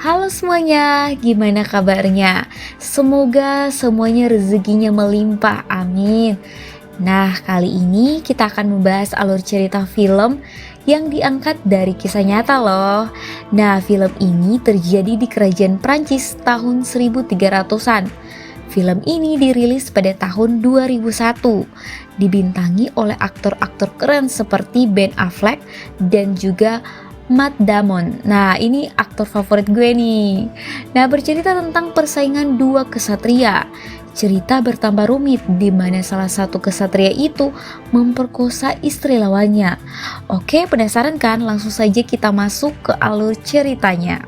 Halo semuanya, gimana kabarnya? Semoga semuanya rezekinya melimpah, amin. Nah, kali ini kita akan membahas alur cerita film yang diangkat dari kisah nyata loh. Nah, film ini terjadi di kerajaan Prancis tahun 1300-an. Film ini dirilis pada tahun 2001, dibintangi oleh aktor-aktor keren seperti Ben Affleck dan juga Matt Damon. Nah, ini aktor favorit gue nih. Nah, bercerita tentang persaingan dua kesatria. Cerita bertambah rumit di mana salah satu kesatria itu memperkosa istri lawannya. Oke, penasaran kan? Langsung saja kita masuk ke alur ceritanya.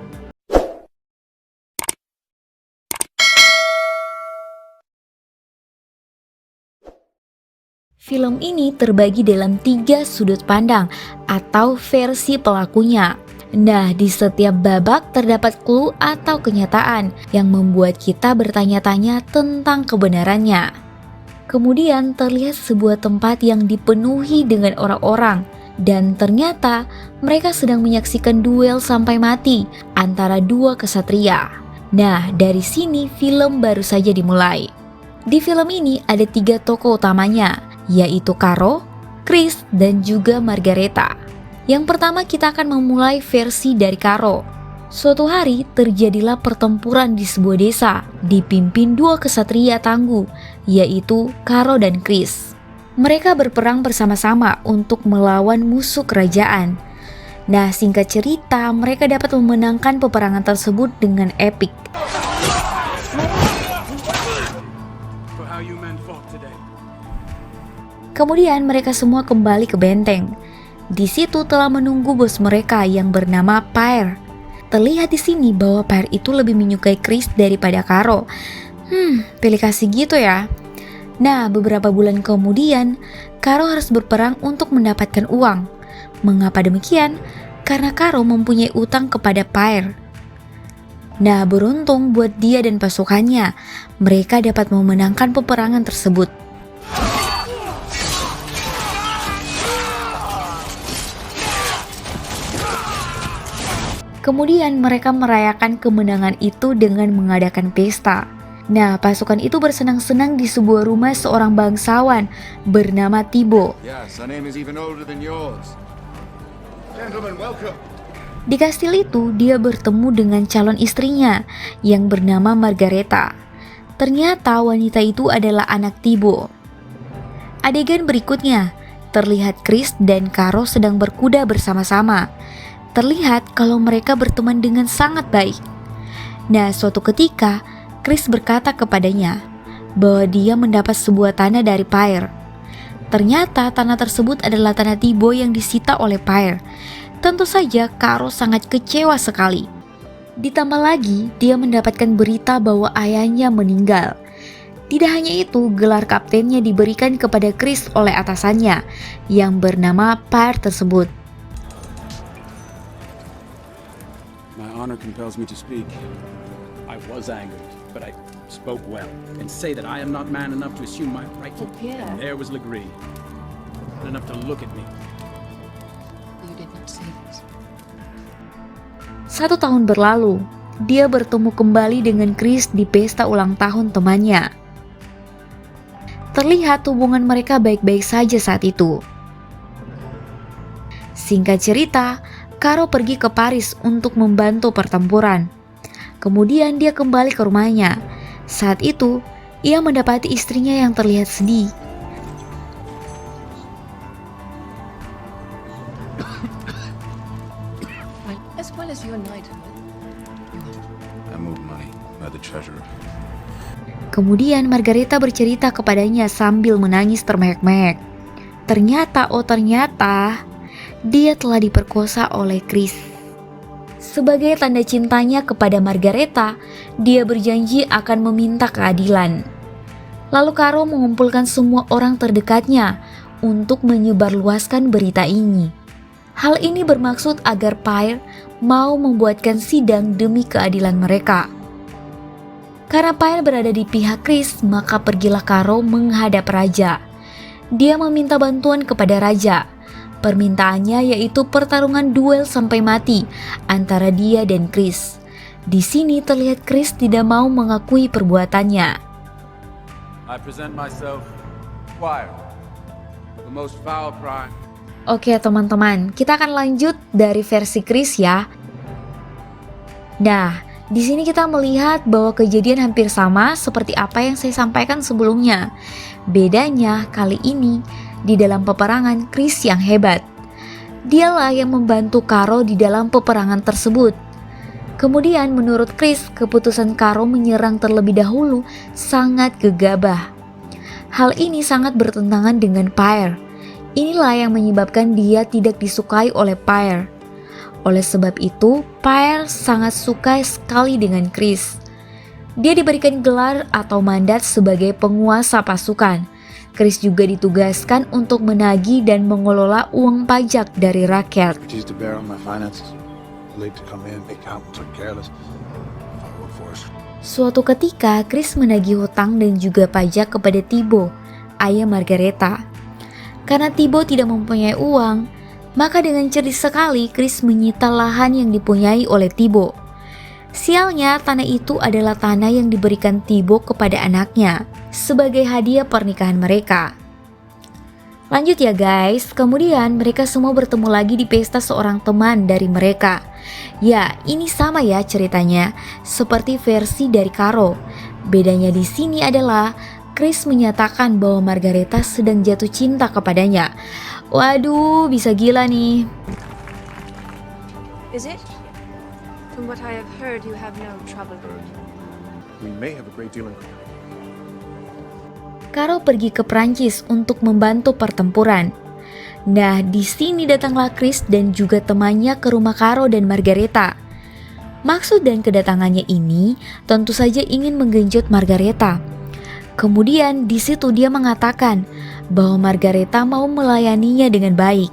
Film ini terbagi dalam 3 sudut pandang atau versi pelakunya. Nah, di setiap babak terdapat clue atau kenyataan yang membuat kita bertanya-tanya tentang kebenarannya. Kemudian terlihat sebuah tempat yang dipenuhi dengan orang-orang, dan ternyata mereka sedang menyaksikan duel sampai mati antara dua kesatria. Nah, dari sini film baru saja dimulai. Di film ini ada 3 tokoh utamanya, yaitu Caro, Chris, dan juga Margareta. Yang pertama kita akan memulai versi dari Caro. Suatu hari terjadilah pertempuran di sebuah desa, dipimpin 2 kesatria tangguh, yaitu Caro dan Chris. Mereka berperang bersama-sama untuk melawan musuh kerajaan. Nah, singkat cerita, mereka dapat memenangkan peperangan tersebut dengan epik. Kemudian mereka semua kembali ke benteng. Di situ telah menunggu bos mereka yang bernama Pierre. Terlihat di sini bahwa Pierre itu lebih menyukai Chris daripada Caro. Pilih kasih gitu ya. Nah, beberapa bulan kemudian, Caro harus berperang untuk mendapatkan uang. Mengapa demikian? Karena Caro mempunyai utang kepada Pierre. Nah, beruntung buat dia dan pasukannya, mereka dapat memenangkan peperangan tersebut. Kemudian mereka merayakan kemenangan itu dengan mengadakan pesta. Nah, pasukan itu bersenang-senang di sebuah rumah seorang bangsawan bernama Thibaut. Di kastil itu, dia bertemu dengan calon istrinya yang bernama Margareta. Ternyata wanita itu adalah anak Thibaut. Adegan berikutnya, terlihat Chris dan Caro sedang berkuda bersama-sama. Terlihat kalau mereka berteman dengan sangat baik. Nah, suatu ketika, Chris berkata kepadanya bahwa dia mendapat sebuah tanah dari Pierre. Ternyata tanah tersebut adalah tanah Thibaut yang disita oleh Pierre. Tentu saja Caro sangat kecewa sekali. Ditambah lagi, dia mendapatkan berita bahwa ayahnya meninggal. Tidak hanya itu, gelar kaptennya diberikan kepada Chris oleh atasannya yang bernama Pierre tersebut. My honor compels me to speak. I was angered, but I spoke well, and say that I am not man enough to assume my rightful. And there was Legree, not enough to look at me. You did not say this. 1 tahun berlalu, dia bertemu kembali dengan Chris di pesta ulang tahun temannya. Terlihat hubungan mereka baik-baik saja saat itu. Singkat cerita, Caro pergi ke Paris untuk membantu pertempuran. Kemudian dia kembali ke rumahnya. Saat itu, ia mendapati istrinya yang terlihat sedih. As well as your knight. I moved money by the treasurer. Kemudian Margareta bercerita kepadanya sambil menangis termehek-mehek. Ternyata, dia telah diperkosa oleh Chris. Sebagai tanda cintanya kepada Margareta, dia berjanji akan meminta keadilan. Lalu Caro mengumpulkan semua orang terdekatnya untuk menyebarluaskan berita ini. Hal ini bermaksud agar Pierre mau membuatkan sidang demi keadilan mereka. Karena Pierre berada di pihak Chris, maka pergilah Caro menghadap raja. Dia meminta bantuan kepada raja. Permintaannya yaitu pertarungan duel sampai mati antara dia dan Chris. Di sini terlihat Chris tidak mau mengakui perbuatannya. I present myself, Squire, for the most foul crime. Oke teman-teman, kita akan lanjut dari versi Chris ya. Nah, di sini kita melihat bahwa kejadian hampir sama seperti apa yang saya sampaikan sebelumnya. Bedanya kali ini di dalam peperangan Chris yang hebat. Dialah yang membantu Caro di dalam peperangan tersebut. Kemudian menurut Chris, keputusan Caro menyerang terlebih dahulu sangat gegabah. Hal ini sangat bertentangan dengan Pyre. Inilah yang menyebabkan dia tidak disukai oleh Pyre. Oleh sebab itu, Pyre sangat suka sekali dengan Chris. Dia diberikan gelar atau mandat sebagai penguasa pasukan. Chris juga ditugaskan untuk menagih dan mengelola uang pajak dari rakyat. Suatu ketika, Chris menagih hutang dan juga pajak kepada Thibaut, ayah Margareta. Karena Thibaut tidak mempunyai uang, maka dengan cerdik sekali Chris menyita lahan yang dipunyai oleh Thibaut. Sialnya, tanah itu adalah tanah yang diberikan Thibaut kepada anaknya sebagai hadiah pernikahan mereka. Lanjut ya guys, kemudian mereka semua bertemu lagi di pesta seorang teman dari mereka. Ya, ini sama ya ceritanya, seperti versi dari Caro. Bedanya di sini adalah Chris menyatakan bahwa Margareta sedang jatuh cinta kepadanya. Waduh, bisa gila nih. Is it? From what I have heard, you have no trouble. We may have a great deal in common. Caro pergi ke Prancis untuk membantu pertempuran. Nah, di sini datanglah Chris dan juga temannya ke rumah Caro dan Margareta. Maksud dan kedatangannya ini tentu saja ingin menggenjot Margareta. Kemudian di situ dia mengatakan bahwa Margareta mau melayaninya dengan baik.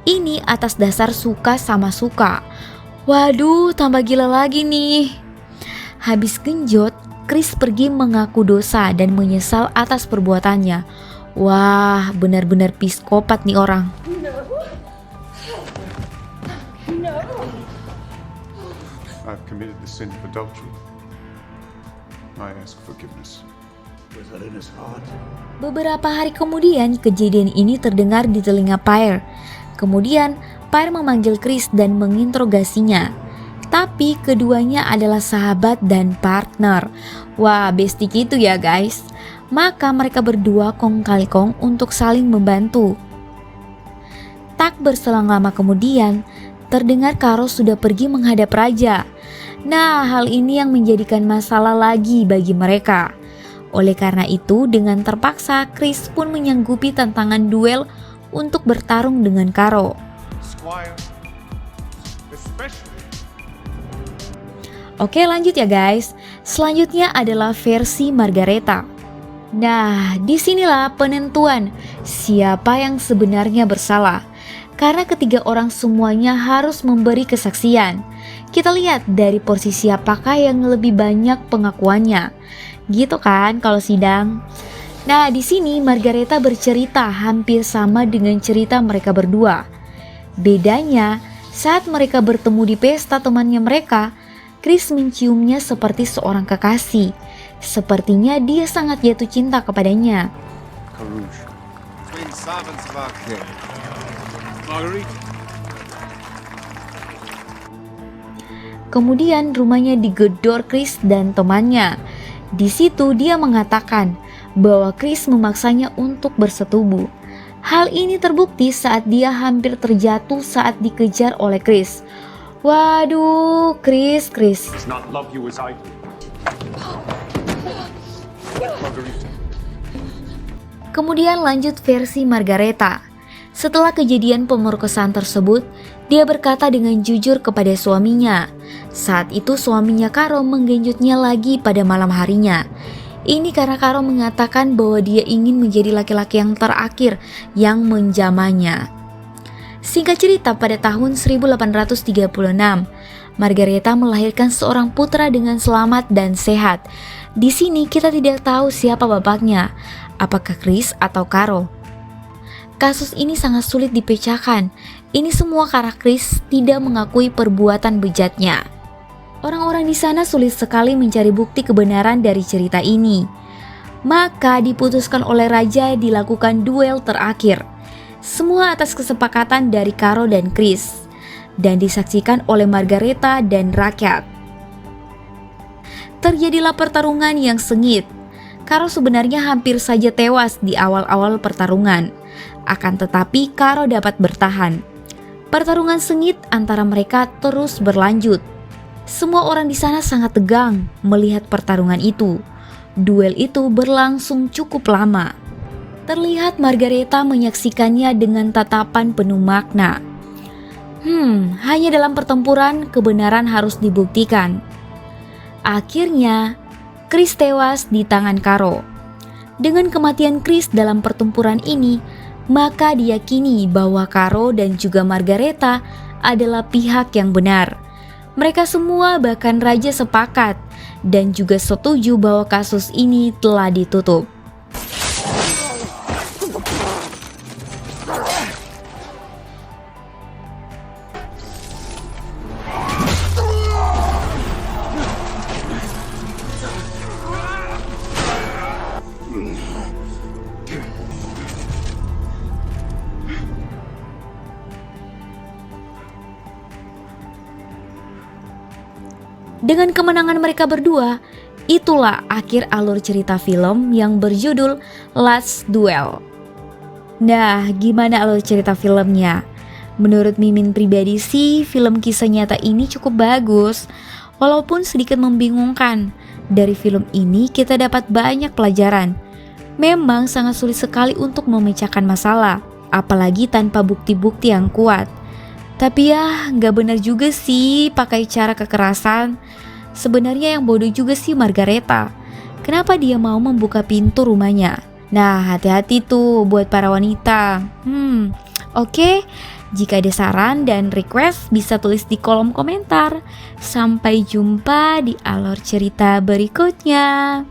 Ini atas dasar suka sama suka. Waduh, tambah gila lagi nih. Habis genjot, Chris pergi mengaku dosa dan menyesal atas perbuatannya. Wah, benar-benar psikopat nih orang. I've committed the sin of adultery. I ask forgiveness. Was that in his heart? Beberapa hari kemudian, kejadian ini terdengar di telinga Pyre. Kemudian, Pyre memanggil Chris dan menginterogasinya. Tapi keduanya adalah sahabat dan partner. Wah, bestie gitu ya guys. Maka mereka berdua kong kali kong untuk saling membantu. Tak berselang lama kemudian, terdengar Caro sudah pergi menghadap raja. Nah, hal ini yang menjadikan masalah lagi bagi mereka. Oleh karena itu, dengan terpaksa Chris pun menyanggupi tantangan duel untuk bertarung dengan Caro. Squire, especially. Oke, lanjut ya guys. Selanjutnya adalah versi Margareta. Nah, disinilah penentuan siapa yang sebenarnya bersalah. Karena ketiga orang semuanya harus memberi kesaksian. Kita lihat dari porsi siapakah yang lebih banyak pengakuannya. Gitu kan kalau sidang. Nah, di sini Margareta bercerita hampir sama dengan cerita mereka berdua. Bedanya, saat mereka bertemu di pesta temannya mereka, Chris menciumnya seperti seorang kekasih. Sepertinya dia sangat jatuh cinta kepadanya. Carouge. Between servants of our king. Marguerite. Kemudian rumahnya digedor Chris dan temannya. Di situ dia mengatakan bahwa Chris memaksanya untuk bersetubuh. Hal ini terbukti saat dia hampir terjatuh saat dikejar oleh Chris. Waduh, Chris. Does not love you as I do. Margarita. Kemudian lanjut versi Margareta. Setelah kejadian pemerkosaan tersebut, dia berkata dengan jujur kepada suaminya. Saat itu suaminya Caro menggenjotnya lagi pada malam harinya. Ini karena Caro mengatakan bahwa dia ingin menjadi laki-laki yang terakhir yang menjamahnya. Singkat cerita, pada tahun 1836, Margareta melahirkan seorang putra dengan selamat dan sehat. Di sini kita tidak tahu siapa bapaknya, apakah Chris atau Caro. Kasus ini sangat sulit dipecahkan. Ini semua karena Chris tidak mengakui perbuatan bejatnya. Orang-orang di sana sulit sekali mencari bukti kebenaran dari cerita ini. Maka diputuskan oleh raja dilakukan duel terakhir. Semua atas kesepakatan dari Caro dan Chris, dan disaksikan oleh Margareta dan rakyat. Terjadilah pertarungan yang sengit. Caro sebenarnya hampir saja tewas di awal-awal pertarungan. Akan tetapi Caro dapat bertahan. Pertarungan sengit antara mereka terus berlanjut. Semua orang di sana sangat tegang melihat pertarungan itu. Duel itu berlangsung cukup lama. Terlihat Margareta menyaksikannya dengan tatapan penuh makna. Hanya dalam pertempuran kebenaran harus dibuktikan. Akhirnya, Chris tewas di tangan Caro. Dengan kematian Chris dalam pertempuran ini, maka diyakini bahwa Caro dan juga Margareta adalah pihak yang benar. Mereka semua bahkan raja sepakat dan juga setuju bahwa kasus ini telah ditutup. Dengan kemenangan mereka berdua, itulah akhir alur cerita film yang berjudul Last Duel. Nah, gimana alur cerita filmnya? Menurut Mimin pribadi sih, film kisah nyata ini cukup bagus, walaupun sedikit membingungkan. Dari film ini kita dapat banyak pelajaran. Memang sangat sulit sekali untuk memecahkan masalah, apalagi tanpa bukti-bukti yang kuat. Tapi ya nggak benar juga sih pakai cara kekerasan. Sebenarnya yang bodoh juga sih Margareta. Kenapa dia mau membuka pintu rumahnya? Nah, hati-hati tuh buat para wanita. Oke. Jika ada saran dan request bisa tulis di kolom komentar. Sampai jumpa di alur cerita berikutnya.